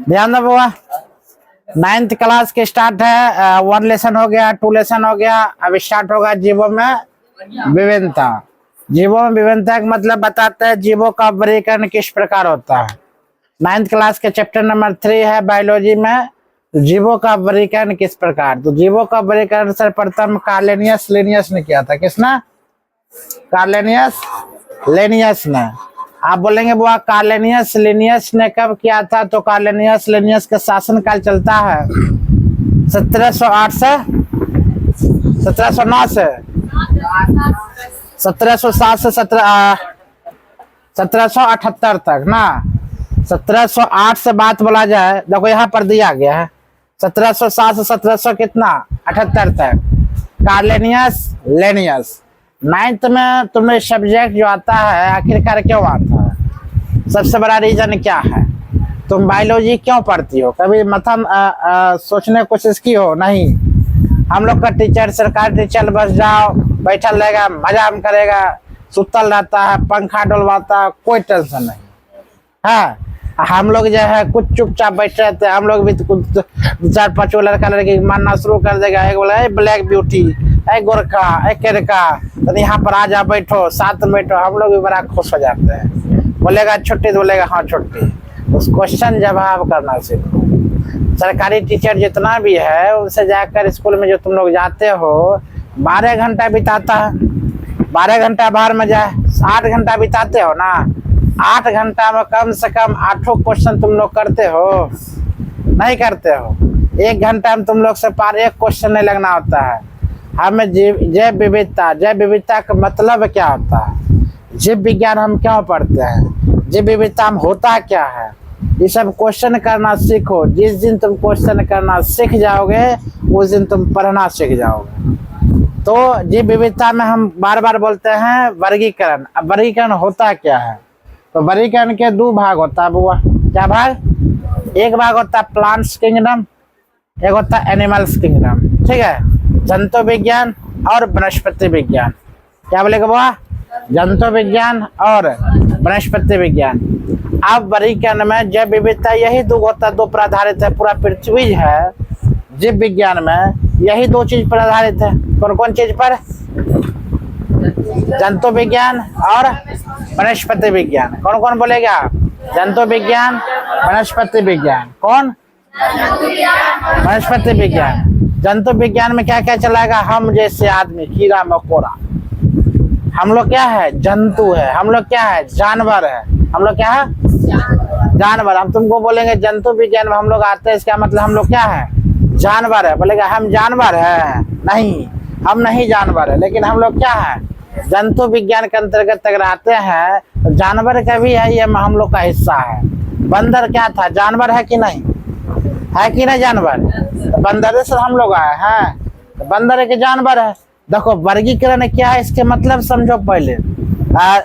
ध्यान दो बुआ, 9th क्लास के स्टार्ट है। 1 लेसन हो गया, 2 लेसन हो गया। अब स्टार्ट होगा जीवों में विभिन्नता। जीवों में विभिन्नता का मतलब बताते हैं जीवों का वर्गीकरण किस प्रकार होता है। 9th क्लास के चैप्टर नंबर 3 है बायोलॉजी में, जीवों का वर्गीकरण किस प्रकार। तो जीवों का वर्गीकरण सर्वप्रथम कार्लेनियस लिनियस ने किया था। किसने? कार्लेनियस लिनियस ने। आप बोलेंगे बुआ कार्लेनियस लिनियस ने कब किया था? तो कार्लेनियस लिनियस का शासन काल चलता है 1708 से 1709 से 1707 से 1778 तक ना। 1708 से बात बोला जाए, देखो यहाँ पर दिया गया है 1707 से 1700 कितना 78 तक कार्लेनियस लिनियस। 9th में तुम्हें सब्जेक्ट जो आता है आखिरकार क्यों आता है? सबसे बड़ा रीजन क्या है? तुम बायोलॉजी क्यों पढ़ती हो? कभी मतलब सोचने की कोशिश की हो? नहीं। हम लोग का टीचर सरकारी टीचर बस जाओ बैठल रहेगा, मजा करेगा, सुतल रहता है, पंखा डुलवाता है, कोई टेंशन नहीं है। हम लोग जो है कुछ चुपचाप बैठे रहते हैं। हम लोग भी कुछ 4-5 लड़का लड़की मानना शुरू कर देगा। एक बोला ब्लैक ब्यूटी, एक गोरखा, एक केरका, तो यहाँ पर आ जा बैठो, साथ में बैठो। हम लोग भी बड़ा खुश हो जाते हैं। बोलेगा छुट्टी तो बोलेगा हाँ छुट्टी। उस क्वेश्चन जवाब करना सीखो। सरकारी टीचर जितना भी है उनसे जाकर स्कूल में जो तुम लोग जाते हो 12 घंटा बिताता है। 12 घंटा बाहर में जाए 8 घंटा बिताते हो ना। 8 घंटा में कम से कम 8 क्वेश्चन तुम लोग करते हो? नहीं करते हो। 1 घंटा में तुम लोग से पार एक क्वेश्चन नहीं लगना होता है। हमें जैव विविधता का मतलब क्या होता है? जीव विज्ञान हम क्यों पढ़ते हैं? जीव विविधता में होता क्या है? ये सब क्वेश्चन करना सीखो। जिस दिन तुम क्वेश्चन करना सीख जाओगे उस दिन तुम पढ़ना सीख जाओगे। तो जीव विविधता में हम बार बार बोलते हैं वर्गीकरण। अब वर्गीकरण होता क्या है? तो वर्गीकरण के 2 भाग होता है बुआ। क्या भाग? एक भाग होता है प्लांट्स किंगडम, एक होता है एनिमल्स किंगडम। ठीक है, जंतु विज्ञान और वनस्पति विज्ञान। क्या बोलेगा बुआ? जंतु विज्ञान और वनस्पति विज्ञान। अब वर्गीकरण में जैव विविधता यही 2 होता है, 2 पर आधारित है। पूरा पृथ्वी है। जीव विज्ञान में यही 2 चीज पर आधारित है। कौन कौन चीज पर? जंतु विज्ञान और वनस्पति विज्ञान। कौन कौन बोलेगा? जंतु विज्ञान, वनस्पति विज्ञान। कौन? वनस्पति विज्ञान। जंतु विज्ञान में क्या क्या चलाएगा? हम जैसे आदमी, कीड़ा मकोड़ा। हम लोग क्या है? जंतु है। हम लोग क्या है? जानवर है। हम लोग क्या है? जानवर। हम तुमको बोलेंगे जंतु विज्ञान में हम लोग आते हैं, इसका मतलब हम लोग क्या है? जानवर है। बोलेगा हम जानवर है? नहीं, हम नहीं जानवर है। लेकिन हम लोग क्या है? जंतु विज्ञान के अंतर्गत अगर आते हैं तो जानवर का भी है, ये हम लोग का हिस्सा है। बंदर क्या था? जानवर है कि नहीं? है कि नहीं जानवर? तो बंदर से हम लोग आए हैं, तो बंदर के जानवर है। देखो वर्गीकरण क्या है इसके मतलब समझो पहले।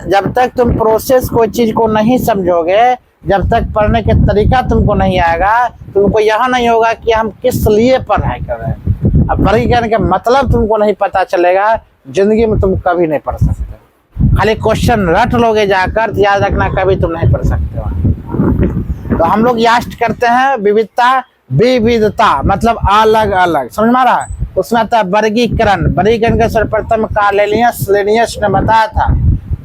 जब तक तुम प्रोसेस कोई चीज को नहीं समझोगे, जब तक पढ़ने के तरीका तुमको नहीं आएगा, तुमको यह नहीं होगा कि हम किस लिए पढ़ाई कर रहे हैं। अब वर्गीकरण का मतलब तुमको नहीं पता चलेगा, जिंदगी में तुम कभी नहीं पढ़ सकते। खाली क्वेश्चन रट लोगे जाकर, याद रखना कभी तुम नहीं पढ़ सकते हो। तो हम लोग यास्ट करते हैं विविधता, विविधता मतलब अलग अलग, समझ में आ रहा है? उसमें आता है वर्गीकरण। वर्गीकरण का सर्वप्रथम कार्लेनियस लिनियस ने बताया था,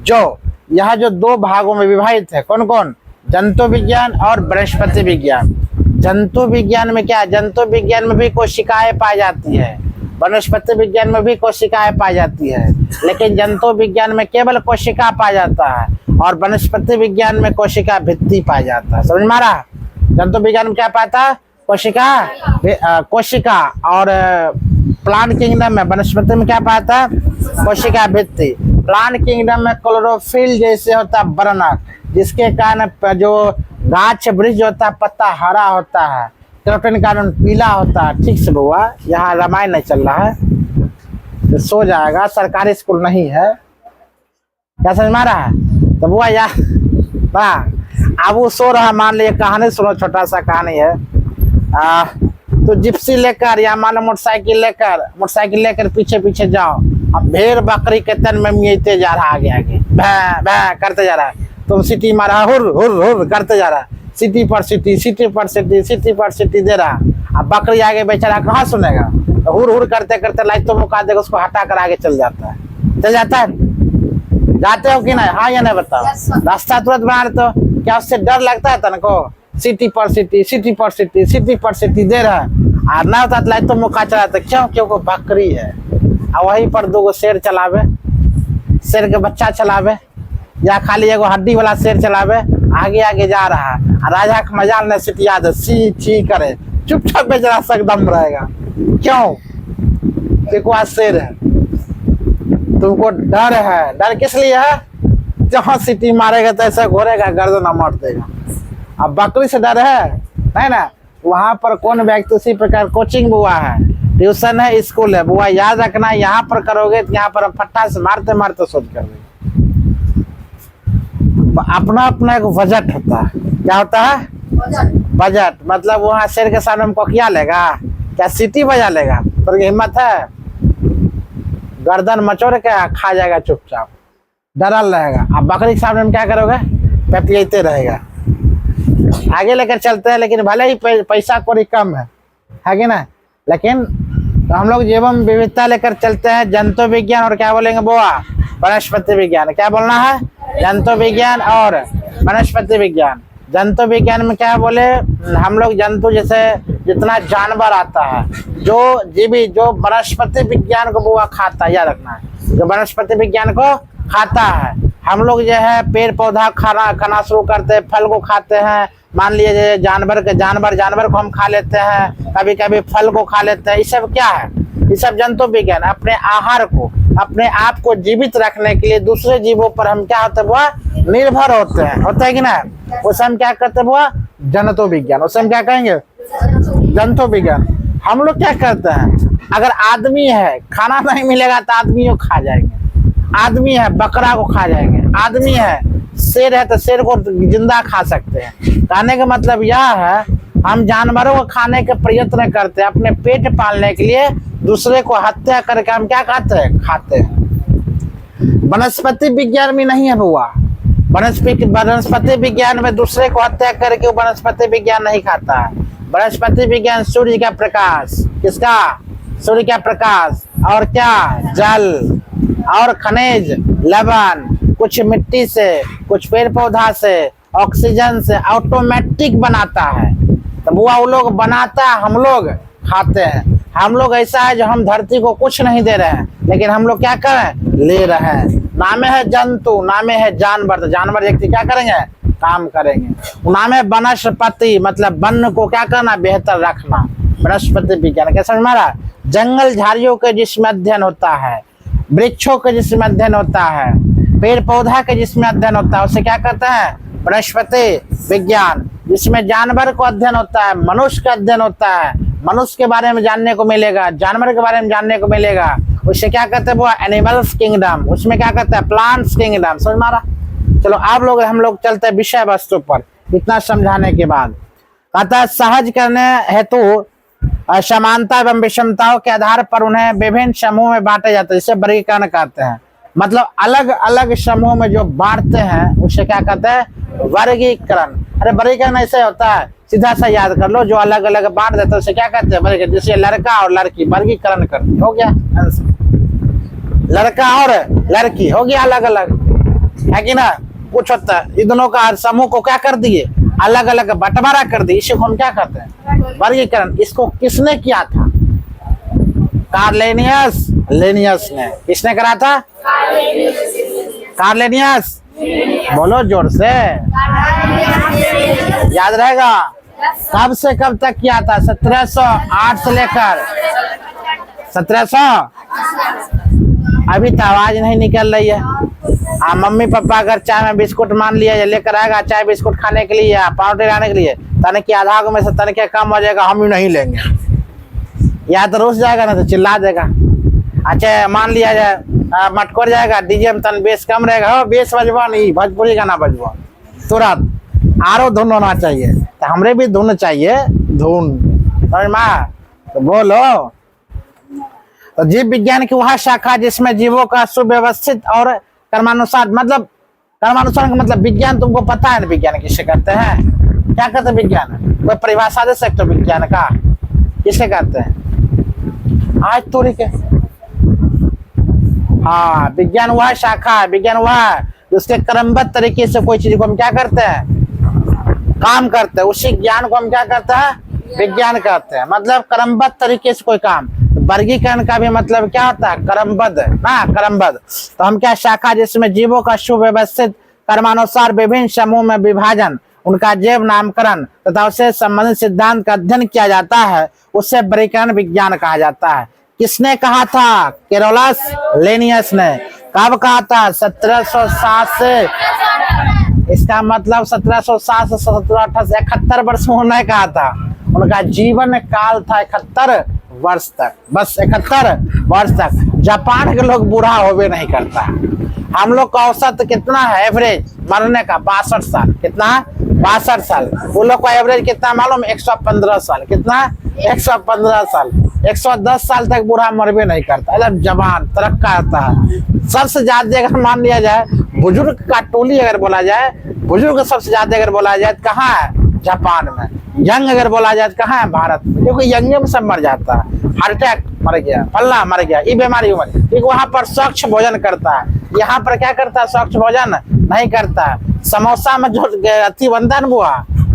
जो यह जो 2 भागों में विभाजित है। कौन कौन? जंतु विज्ञान और वनस्पति विज्ञान। जंतु विज्ञान में क्या? जंतु विज्ञान में भी कोशिकाएं पाई जाती है, वनस्पति विज्ञान में भी कोशिकाएं पाई जाती है, लेकिन जंतु विज्ञान में केवल कोशिका पाया जाता है और वनस्पति विज्ञान में कोशिका भित्ति पाया जाता है। समझ में आ रहा? जंतु विज्ञान में क्या पाता है? कोशिका। और प्लांट किंगडम में, वनस्पति में क्या पाता है? कोशिका भित्ति। प्लांट किंगडम में क्लोरोफिल जैसे होता है वर्णक, जिसके कारण जो गाछ वृक्ष होता है पत्ता हरा होता है, कैरोटीन के कारण पीला होता है। ठीक से बुआ, यहाँ रामायण नहीं चल रहा है तो सो जाएगा, सरकारी स्कूल नहीं है। क्या समझ में आ रहा है? तो बुआ यार अब वो सो रहा, मान लीजिए कहानी सुनो, छोटा सा कहानी है। तो जिप्सी लेकर या मान लो मोटरसाइकिल लेकर पीछे पीछे जाओ। अब भेड़ बकरी के तन में मियते जा रहा, आगे आगे भै भै करते जा रहा है। तुम सिटी मारा, हुर हुर हुर करते जा रहा, सिटी पर सिटी, सिटी पर सिटी, सिटी पर सिटी दे रहा। अब बकरी आगे बेचारा कहाँ सुनेगा, तो हुर हुर करते करते लाइट तो मुका देगा, उसको हटा कर आगे चल जाता है। चल जाता है, जाते हो कि नहीं? हाँ या नहीं बताओ। रास्ता तुरंत बना रहे तो क्या उससे डर लगता है तनको? सिटी पर सिटी, सिटी पर सिटी, सिटी पर सिटी दे रहा है, और ना होता तो लाइट तो मुका चलाता। क्यों? क्योंकि बकरी है। और वहीं पर 2 शेर चलावे, शेर के बच्चा चलावे, या खाली एगो हड्डी वाला शेर चलावे, आगे आगे जा रहा है। राजा का मजाल ने सिटिया दे, सी ची करे, चुपचाप बेचारा सकदम रहेगा। क्यों? देखो आज शेर है, तुमको डर है। डर किस लिए है? जहां सिटी मारेगा तो ऐसा घोरेगा, गर्दन मार देगा। अब बकरी से डर है नहीं ना। वहां पर कौन व्यक्ति उसी प्रकार कोचिंग हुआ है, ट्यूशन है, स्कूल है, बुआ याद रखना, यहाँ पर करोगे तो यहाँ पर हम फट्टा से मारते मारते सोच कर देंगे। अपना अपना एक बजट होता है। क्या होता है? बजट। मतलब वहाँ शेर के सामने हमको क्या लेगा? क्या सीटी बजा लेगा? तो हिम्मत है? गर्दन मचोड़ के खा जाएगा चुपचाप, डरल रहेगा। अब बकरी के सामने में क्या करोगे? पेपियाते रहेगा। आगे लेकर चलते हैं, लेकिन भले ही पैसा कोई कम है कि ना, लेकिन तो हम लोग जीवन विविधता लेकर चलते हैं। जंतु विज्ञान और क्या बोलेंगे बुआ? वनस्पति विज्ञान। क्या बोलना है? जंतु विज्ञान और वनस्पति विज्ञान। जंतु विज्ञान में क्या बोले हम लोग? जंतु जैसे जितना जानवर आता है, जो जीवी, जो वनस्पति विज्ञान को बुआ खाता है, याद रखना है, जो वनस्पति विज्ञान को खाता है। हम लोग जो है पेड़ पौधा खाना शुरू करते हैं, फल को खाते हैं। मान लीजिए जानवर को हम खा लेते हैं, कभी कभी फल को खा लेते हैं। ये सब क्या है? ये सब जंतु विज्ञान। अपने आहार को, अपने आप को जीवित रखने के लिए दूसरे जीवों पर हम क्या होते हैं? निर्भर होते हैं। होता है कि ना? उसे हम क्या करते हैं? जंतु विज्ञान। उसे हम क्या कहेंगे? जंतु विज्ञान। हम लोग क्या करते हैं? अगर आदमी है, खाना नहीं मिलेगा तो आदमी को खा जाएंगे। आदमी है, बकरा को खा जाएंगे। आदमी है, शेर है तो शेर को जिंदा खा सकते हैं। कहने का मतलब यह है, हम जानवरों को खाने के प्रयत्न करते हैं, अपने पेट पालने के लिए दूसरे को हत्या करके हम क्या खाते हैं? वनस्पति विज्ञान में नहीं है बुआ। वनस्पति विज्ञान में दूसरे को हत्या करके वनस्पति विज्ञान नहीं खाता है। वनस्पति विज्ञान सूर्य का प्रकाश, किसका? सूर्य का प्रकाश, और क्या? जल और खनिज लवण, कुछ मिट्टी से, कुछ पेड़ पौधा से, ऑक्सीजन से ऑटोमेटिक बनाता है। तो बुआ वो लोग बनाता है, हम लोग खाते हैं। हम लोग ऐसा है जो हम धरती को कुछ नहीं दे रहे हैं, लेकिन हम लोग क्या कर रहे हैं? ले रहे हैं। नामे है जंतु, नामे है जानवर। तो जानवर व्यक्ति क्या करेंगे? काम करेंगे। नामे वनस्पति, मतलब वन को क्या करना? बेहतर रखना। वनस्पति विज्ञान क्या समझ में आ रहा? जंगल झाड़ियों के जिसमें अध्ययन होता है, वृक्षों के जिसमें अध्ययन होता है, पेड़ पौधा के जिसमें अध्ययन होता है, उसे क्या कहते हैं? वनस्पति विज्ञान। जिसमें जानवर को अध्ययन होता है, मनुष्य का अध्ययन होता है, मनुष्य के बारे में जानने को मिलेगा, जानवर के बारे में जानने को मिलेगा, उसे क्या कहते हैं? वो एनिमल्स किंगडम। उसमें क्या कहते हैं? Plants kingdom. समझ मारा? चलो आप लोग हम लोग चलते हैं विषय वस्तु पर। इतना समझाने के बाद कहता है सहज करने हेतु समानता एवं विषमताओं के आधार पर उन्हें विभिन्न समूह में बांटे जाते हैं, जिसे वर्गीकरण कहते हैं। मतलब अलग अलग समूह में जो बांटते हैं उसे क्या कहते हैं? वर्गीकरण। अरे वर्गीकरण ऐसे होता है, सीधा सा याद कर लो, जो अलग अलग बांट देते हैं उसे क्या कहते हैं? वर्गीकरण। जैसे लड़का और लड़की वर्गीकरण करते, हो गया आंसर। लड़का और लड़की हो गया अलग अलग, है कि ना? कुछ होता है, इन दोनों का समूह को क्या कर दिए? अलग अलग बंटवारा कर दिए। इसी को हम क्या कहते हैं? वर्गीकरण। इसको किसने किया था? कार्लेनियस लेनियस ने। किसने करा था? कार्लेनियस। बोलो जोर से, याद रहेगा। कब से कब तक किया था? 1708 से लेकर 1700। अभी तो आवाज नहीं निकल रही है। मम्मी पापा अगर चाय में बिस्कुट मान लिया लेकर आएगा, चाय बिस्कुट खाने के लिए या पाउडर लाने के लिए, तन की आधा में से तन के कम हो जाएगा, हम ही नहीं लेंगे। या तो रुस जाएगा ना तो चिल्ला देगा। अच्छा मान लिया जाए मटकोर जाएगा, डीजे में तन बेस कम रहेगा, हो बेस बजवा नहीं, भोजपुरी गाना बजवा तुरंत। आरो धुन होना चाहिए, तो हमरे भी धुन चाहिए, धुन। समझ में? तो बोलो। तो जीव विज्ञान की वह शाखा जिसमें जीवों का सुव्यवस्थित और कर्मानुसार, मतलब कर्मानुसार का मतलब विज्ञान, तुमको पता है ना विज्ञान किसे कहते हैं? क्या कहते हैं विज्ञान? कोई परिभाषा दे सकते हो विज्ञान का? किसे कहते हैं? आज तोरी के, हाँ विज्ञान वह शाखा है, विज्ञान वह उसके क्रमबद्ध तरीके से कोई चीज को हम क्या करते हैं? काम करते हैं। उसी ज्ञान को हम क्या करते हैं? विज्ञान कहते हैं। मतलब क्रमबद्ध तरीके से कोई काम। वर्गीकरण का भी मतलब क्या होता है? क्रमबद्ध ना, क्रमबद्ध। तो हम क्या शाखा जिसमें जीवों का सुव्यवस्थित कर्मानुसार विभिन्न समूह में विभाजन, उनका जैव नामकरण तथा उससे संबंधित सिद्धांत का अध्ययन किया जाता है, उससे वर्गीकरण विज्ञान कहा जाता है। किसने कहा था? कैरोलस लिनियस ने। कब कहा था? 1760 से, इसका मतलब 1760 से 1778, 71 वर्ष में उन्होंने कहा था। उनका जीवन काल था 71 वर्ष तक, बस 71 वर्ष तक। जापान के लोग बूढ़ा होवे नहीं करता। हम लोग का औसत कितना है एवरेज मरने का? 62 साल। कितना? 62 साल। वो लोग का एवरेज कितना मालूम? 115 साल। कितना? 115 साल। 110 साल तक बूढ़ा मरबे नहीं करता, एकदम जवान तरक्का आता है। सबसे ज्यादा अगर मान लिया जाए बुजुर्ग का टोली अगर बोला जाए, बुजुर्ग सबसे ज्यादा अगर बोला जाए तो कहाँ है? जापान में। यंग अगर बोला जाए तो कहाँ है? भारत में। क्योंकि यंग में सब मर जाता है, हार्ट अटैक मर गया, फल्ला मर गया, ये बीमारी उमर। क्योंकि वहां पर स्वच्छ भोजन करता है, यहाँ पर क्या करता है? स्वच्छ भोजन नहीं करता है। समोसा में जो अति बनता है वो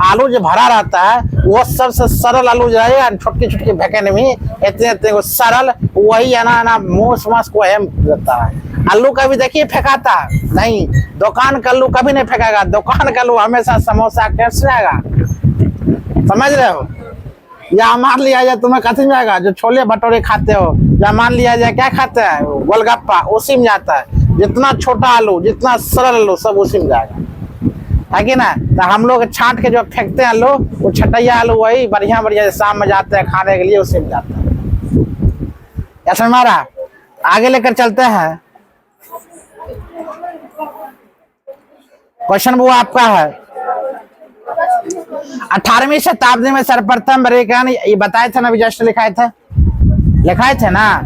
आलू जो भरा रहता है, वो सबसे सरल आलू जो है, छोटकी छोटकी भैकन में इतने इतने सरल, वही है ना मूस मास को अहम देता है। आलू कभी देखिए फेंकाता नहीं, दुकान का आलू कभी नहीं फेंकागा। दुकान का आलू हमेशा समोसा कैसे आएगा, समझ रहे हो? या मान लिया जाए तुम्हें कथी में आएगा? जो छोले भटूरे खाते हो, या मान लिया जाए क्या खाते हैं? गोलगप्पा, उसी में जाता है। जितना छोटा आलू, जितना सरल आलू, सब उसी में जाएगा, है कि ना? तो हम लोग छांट के जो फेंकते हैं आलू, वो छटैया आलू वही बढ़िया बढ़िया शाम में जाते हैं खाने के लिए, उसी में जाता है। ऐसा हमारा आगे लेकर चलते हैं। क्वेश्चन वो आपका है, 18वीं शताब्दी में सर्वप्रथम वर्गीकरण, ये बताए थे ना, अभी जस्ट लिखाए थे ना।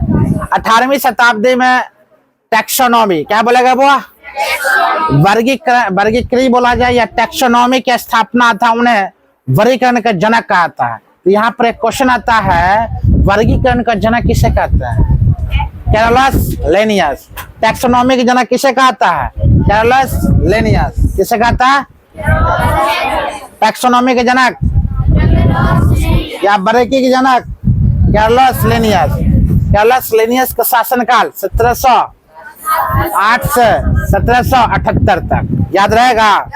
18वीं शताब्दी में टैक्सोनॉमी, क्या बोलेगा वो? वर्गीकरण बोला जाए या टैक्सोनॉमी की स्थापना था, उन्हें वर्गीकरण का जनक कहा था। तो यहाँ पर एक क्वेश्चन आता है, वर्गीकरण का जनक किसे कहते हैं? Carolus Linnaeus. टैक्सोनॉमी के जनक किसे कहता है? Carolus Linnaeus. किसे कहता है? टैक्सोनॉमी के जनक या वर्गीकरण के जनक? Carolus Linnaeus. कैरोलस लिनियस का शासनकाल 1708 से 1778 तक, याद रहेगा?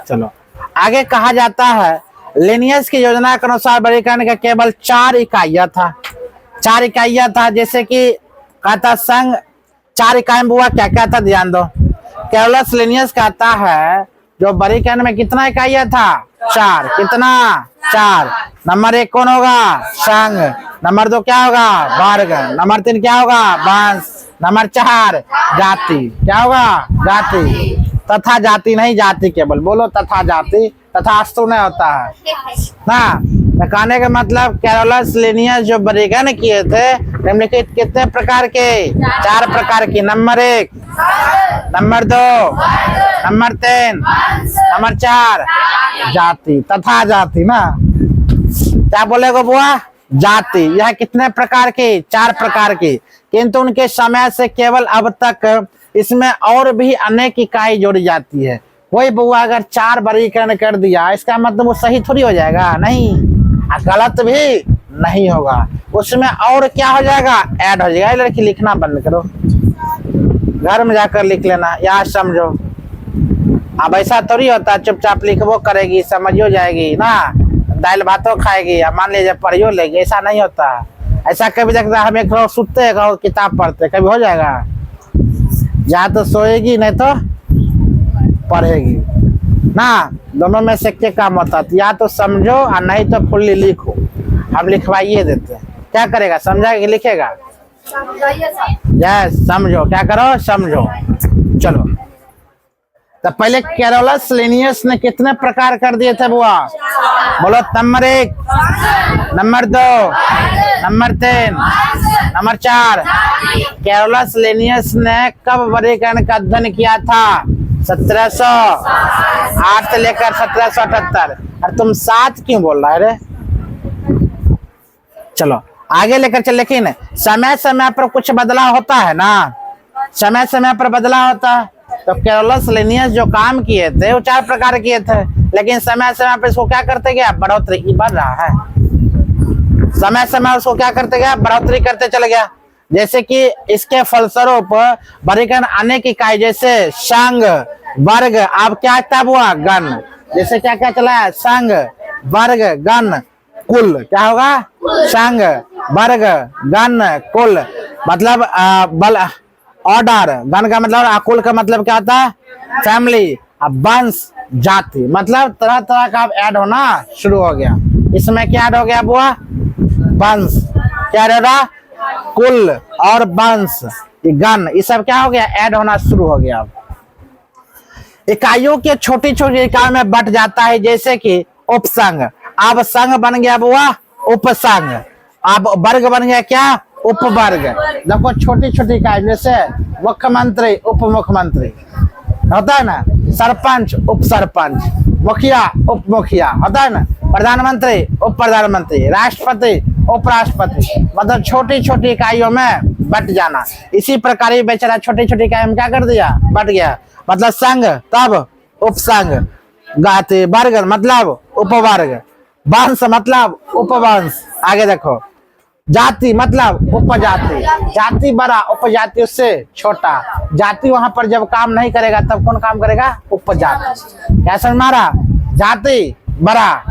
चलो आगे कहा जाता है, लिनियस की योजना के अनुसार वर्गीकरण का केवल 4 इकाइयां था। 4 इकाइयां था, जैसे कि कहता संघ 4 इकाई हुआ, क्या क्या था ध्यान दो। कैरोलस लिनियस कहता है जो वर्गीकरण में कितना इकाइयां था? 4। कितना? 4। नंबर 1 कौन होगा? संघ। नंबर 2 क्या होगा? वर्ग। नंबर 3 क्या होगा? वंश। नंबर 4 जाति। क्या होगा? जाति। तथा जाति नहीं, जाति केवल बोलो, तथा जाति, तथा अस्तु नहीं होता है ना। तो कहने का मतलब कैरोलस लिनियस जो वर्गीकरण किए थे, निम्नलिखित कितने प्रकार के? 4 प्रकार के। नंबर 1, नंबर 2, नंबर 3, नंबर 4 जाति, तथा जाति ना। क्या बोलेगा बुआ? जाति। यह कितने प्रकार के? 4 प्रकार के। किंतु उनके समय से केवल अब तक इसमें और भी अनेक इकाई जोड़ी जाती है। कोई बुआ अगर 4 वर्गीकरण कर दिया, इसका मतलब वो सही थोड़ी हो जाएगा, नहीं, गलत भी नहीं होगा, उसमें और क्या हो जाएगा? ऐड हो जाएगा। लड़की लिखना बंद करो, घर में जाकर लिख लेना, याद समझो। अब ऐसा थोड़ी होता, चुपचाप लिखबो करेगी, समझियो जाएगी ना, दाल भातों खाएगी, मान लीजिए पढ़ियो लेगी, ऐसा नहीं होता। ऐसा कभी देखता हम एक सुनते हैं, किताब पढ़ते, कभी हो जाएगा? या तो सोएगी नहीं तो पढ़ेगी ना, दोनों में से क्या काम होता है? या तो समझो और नहीं तो फुल्ली लिखो। हम लिखवाइए देते हैं, क्या करेगा? समझा कि लिखेगा? यस, समझो, क्या करो? समझो। चलो, तो पहले कैरोलस लिनियस ने कितने प्रकार कर दिए थे बुआ? बोलो। Number 1, number 2, number 3, number 4। Carolus Linnaeus ने कब वर्गीकरण का अध्ययन किया था? 1708 से लेकर 1778। और तुम 7 क्यों बोल रहा है रे? चलो आगे लेकर चल। लेकिन समय समय पर कुछ बदलाव होता है ना, समय समय पर बदलाव होता है। तो कैरोलस लिनियस जो काम किए थे वो 4 प्रकार किए थे, लेकिन समय समय पर इसको क्या करते गया? बढ़ोतरी। बढ़ रहा है समय समय, उसको क्या करते गया? बढ़ोतरी करते चले गया। जैसे कि इसके फलस्वरूप वर्गीकरण अनेक इकाई जैसे संघ, वर्ग, अब क्या तब हुआ? गण। जैसे क्या क्या चला है? संघ, वर्ग, गण, कुल। क्या होगा? संघ, वर्ग, गण, कुल। मतलब बल, ऑर्डर। गण का मतलब, कुल का मतलब क्या होता है? फैमिली। अब वंश, जाति, मतलब तरह तरह का अब ऐड होना शुरू हो गया। इसमें क्या ऐड हो गया बुआ? वंश। क्या रहेगा? कुल और वंश, गण, ये सब क्या हो गया? ऐड होना शुरू हो गया। इकाइयों के छोटी छोटी इकाइयों में बट जाता है, जैसे कि उपसंघ। अब संघ बन गया बुआ उपसंघ। अब वर्ग बन गया क्या? उपवर्ग। देखो छोटी छोटी इकाई जैसे मुख्यमंत्री, उप मुख्यमंत्री होता है ना, सरपंच, उप सरपंच, मुखिया, उप मुखिया होता है ना, प्रधानमंत्री, उप प्रधानमंत्री, राष्ट्रपति, उपराष्ट्रपति। मतलब छोटी छोटी इकाइयों में बट जाना। इसी प्रकार ये बेचारा छोटी छोटी इकाई में क्या कर दिया? बट गया। मतलब संघ, तब उपसंघ, गाते, वर्ग मतलब उपवर्ग, वंश मतलब उपवंश। आगे देखो, जाति मतलब उपजाति, जाति बड़ा, उपजाति उससे छोटा। जाति वहां पर जब काम नहीं करेगा तब कौन काम करेगा? उपजाति। क्या समझ मारा? जाति बड़ा,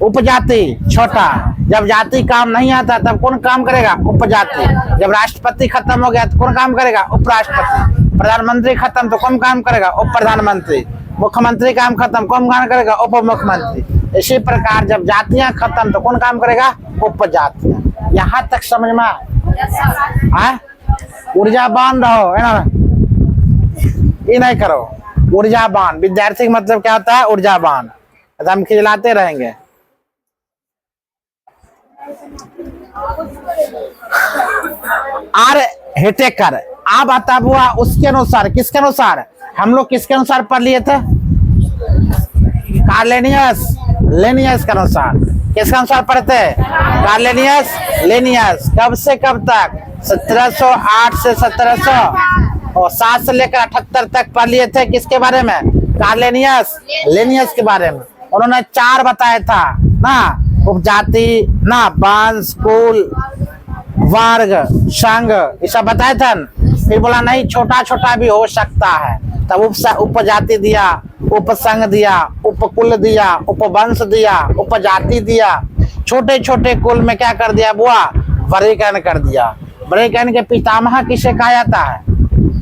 उपजाति छोटा। जब जाति काम नहीं आता तब कौन काम करेगा? उपजाति। जब राष्ट्रपति खत्म हो गया तो कौन काम करेगा? उपराष्ट्रपति। प्रधानमंत्री खत्म तो कौन काम करेगा? उप प्रधानमंत्री। मुख्यमंत्री काम खत्म, कौन काम करेगा? उप मुख्यमंत्री। इसी प्रकार जब जातियां खत्म तो कौन काम करेगा? उपजातियां। यहाँ तक समझ में आए? ऊर्जावान रहो, है ना? ये नहीं करो। ऊर्जावान विद्यार्थी का मतलब क्या होता है? ऊर्जावान। हम खिलाते रहेंगे। आर हिटेकर अब आता हुआ उसके अनुसार, किसके अनुसार? हम लोग किसके अनुसार पढ़ लिए थे? कार्लेनियस लेनियस के अनुसार। किसके अनुसार पढ़ते? कार्लेनियस लेनियस। कब से कब तक? 1708 से 1707 से लेकर 78 तक पढ़ लिए थे। किसके बारे में? कार्लेनियस लेनियस के बारे में। उन्होंने 4 बताया था ना, उपजाति ना, वंश, कुल, वर्ग, संघ, ये सब बताया था। फिर बोला नहीं, छोटा छोटा भी हो सकता है। तब उपजाति दिया, उपसंघ दिया, उपकुल दिया, उपवंश दिया, उपजाति दिया। छोटे छोटे कुल में क्या कर दिया बुआ? वर्गीकरण कर दिया। वर्गीकरण के पितामह किसे कहा जाता है?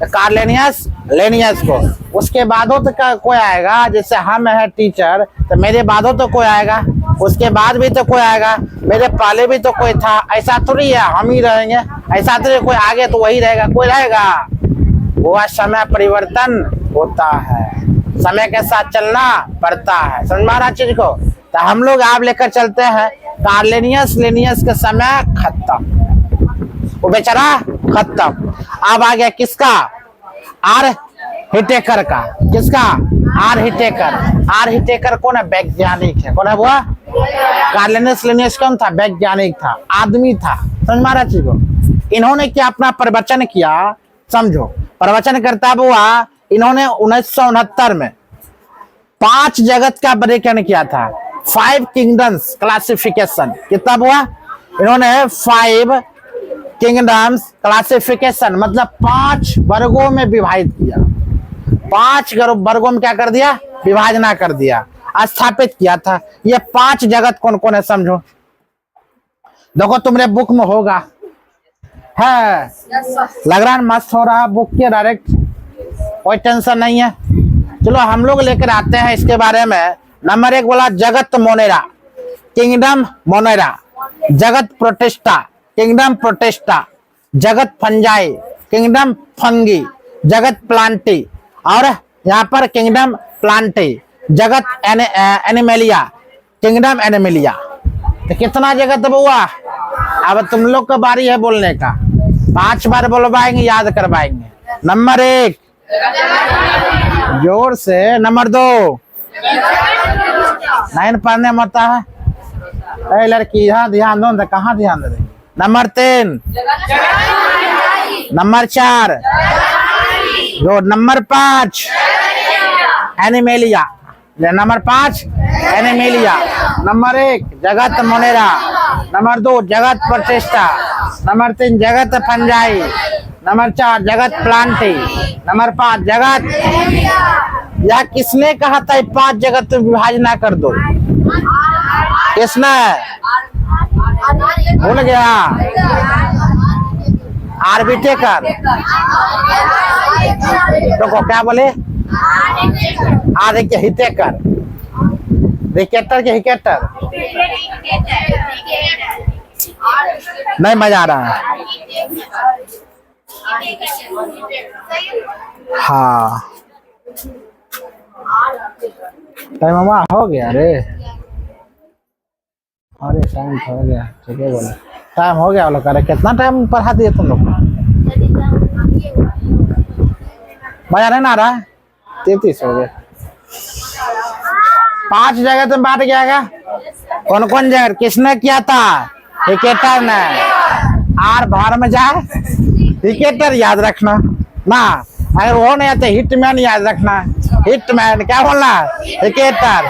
कार्लेनियस लेनियस को। उसके बाद हो तो कोई आएगा, जैसे हम है टीचर तो मेरे बाद हो तो कोई आएगा, उसके बाद भी तो कोई आएगा, मेरे पहले भी तो कोई था। ऐसा थोड़ी है हम ही रहेंगे, ऐसा थोड़ी कोई आगे तो वही रहेगा, कोई रहेगा। वो समय परिवर्तन होता है, समय के साथ चलना पड़ता है। समझ में आ रहा चीज को? तो हम लोग आप लेकर चलते हैं कार्लेनियस लेनियस का समय खत्म, वो बेचारा खत्म। अब आ गया किसका? आर हिटेकर का। किसका? आर हिटेकर। आर हिटेकर कौन है? वैज्ञानिक है। कौन है वो? कार्लेनियस लेनियस कौन था? वैज्ञानिक था, आदमी था। समझ में आ रहा चीज को? इन्होंने क्या अपना प्रवचन किया? समझो, प्रवचन करता हुआ इन्होंने 1969 में 5 जगत का वर्गीकरण किया था। 5 किंगडम्स क्लासिफिकेशन। कितना हुआ? इन्होंने 5 किंगडम्स क्लासिफिकेशन मतलब 5 वर्गों में विभाजित किया। 5 वर्गों में क्या कर दिया? विभाजना कर दिया, स्थापित किया था। ये 5 जगत कौन कौन है? समझो, देखो तुम्हारे बुक में होगा है। लग रहा है मस्त हो रहा बुक के डायरेक्ट, कोई टेंशन नहीं है। चलो हम लोग लेकर आते हैं इसके बारे में। नंबर 1 बोला जगत मोनेरा, किंगडम मोनेरा। जगत प्रोटेस्टा, किंगडम प्रोटेस्टा। जगत फंजाई, किंगडम फंगी। जगत प्लांटी, और यहाँ पर किंगडम प्लांटी। जगत एनिमेलिया, किंगडम एनिमेलिया। तो कितना जगत हुआ? अब तुम लोग का बारी है बोलने का। 5 बार बोलवाएंगे, याद करवाएंगे। नंबर 1 जोर से। नंबर 2 नहीं पढ़ने में होता है। अरे लड़की यहाँ ध्यान दो, कहाँ ध्यान दे रही। Number 3। Number 4 good. Number 5 animalia. Number 5 animalia. Number 1 जगत मोनेरा। नंबर 2 जगत प्रतिष्ठा। नंबर 3 जगत फंजाई। नंबर 4 जगत प्लांटी। नंबर 5 जगत। या किसने कहा था 5 जगत में विभाजन ना कर दो? किसने? भूल गया? आर्बिटेकर। तो क्या बोले? हिटेकर। विकेटर के हिकेटर नहीं मजा आ रहा है। हाँ टाइम मामा हो गया रे। अरे टाइम हो गया, ठीक है बोले टाइम हो गया। लोग अरे कितना टाइम पढ़ा दिए तुम लोग? मजा नहीं ना आ रहा है? 33 हो गया। 5 जगह तुम बांट गया। कौन कौन जगह किसने किया था? विकेटर ने। आर बाहर में जाए विकेटर याद रखना ना। अगर वो नहीं आते हिटमैन याद रखना। हिटमैन क्या बोलना? विकेटर।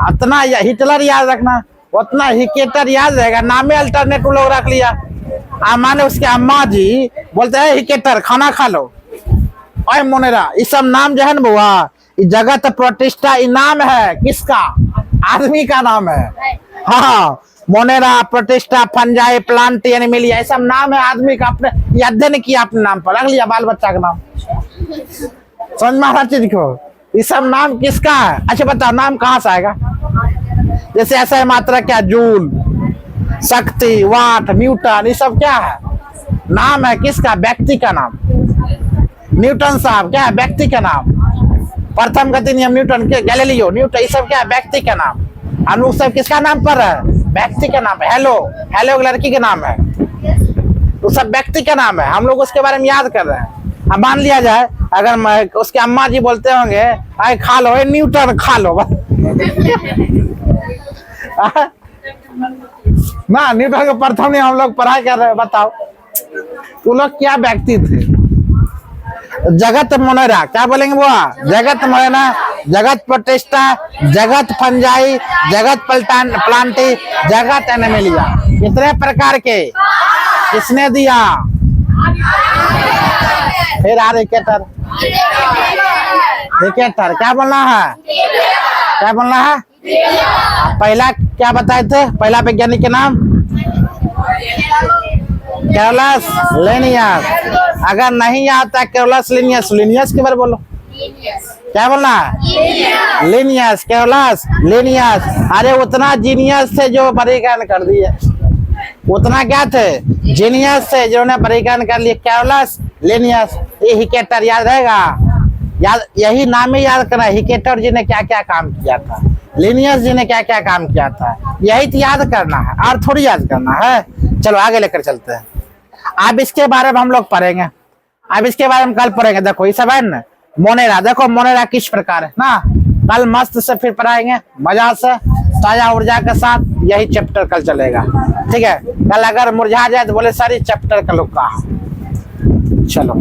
उतना हिटलर याद रखना, उतना विकेटर याद रहेगा। नामे अल्टरनेटिव लोग रख लिया। माने उसके अम्मा जी बोलते हैं विकेटर खाना खा लो। और मोनेरा ये सब नाम जो है ना बुआ, जगत प्रतिष्ठा नाम है किसका? आदमी का नाम है। हाँ मोनेरा, प्रतिष्ठा, फंजाई, प्लांटी, एनिमेलिया, ये सब नाम है आदमी का। अपने अध्ययन किया अपने नाम पर, रख लिया बाल बच्चा का नाम। समझ में आ रहा चीज को? ये सब नाम किसका है? अच्छा बताओ नाम कहाँ से आएगा? जैसे ऐसा है मात्रा क्या? जूल, शक्ति, वाट, न्यूटन, ये सब क्या है? नाम है किसका? व्यक्ति का नाम। न्यूटन साहब क्या है? व्यक्ति का नाम। प्रथम गति नियम न्यूटन के, गैलीलियो, न्यूटन, ये सब क्या है? व्यक्ति का नाम। हम लोग सब किसका नाम पर है? व्यक्ति का नाम है। हेलो, हेलो लड़की का नाम है, तो सब व्यक्ति का नाम है। हम लोग उसके बारे में याद कर रहे हैं। अब मान लिया जाए अगर उसके अम्मा जी बोलते होंगे अरे खा लो न्यूटन खा लो ना न्यूटन के प्रथम ने हम लोग पढ़ाई कर रहे हैं। बताओ तू लोग क्या व्यक्ति थे? जगत मोनेरा क्या बोलेंगे बुआ? जगत मोनेरा, जगत प्रतिष्ठा, जगत फंजाई, जगत प्लांटी, जगत एनिमेलिया। कितने प्रकार के किसने दिया? फिर विकेटर। विकेटर क्या बोलना है? क्या बोलना है? पहला क्या बताए थे? पहला वैज्ञानिक के नाम कैरोलस लिनियस। अगर नहीं आता कैरोलस लिनियस, लिनियस के बारे बोलो। क्या बोलना है? Linnaeus, Carolus Linnaeus. अरे उतना जीनियस थे जो वर्गीकरण कर दिए। उतना क्या थे? जीनियस थे जिन्होंने वर्गीकरण कर लिए। Carolus Linnaeus. ये हिकेटर याद रहेगा। याद यही नाम ही याद करना। हिकेटर जी ने क्या क्या काम किया था, लिनियस जी ने क्या क्या काम किया था, यही तो याद करना है और थोड़ी याद करना है। चलो आगे लेकर चलते हैं। अब इसके बारे में हम लोग पढ़ेंगे। अब इसके बारे में कल पढ़ेंगे। देखो ये सब है ना मोनेरा। देखो मोनेरा किस प्रकार है ना। कल मस्त से फिर पढ़ाएंगे मजा से, ताजा ऊर्जा के साथ। यही चैप्टर कल चलेगा, ठीक है। कल अगर मुरझा जाए तो बोले सारी चैप्टर का लोग कहा। चलो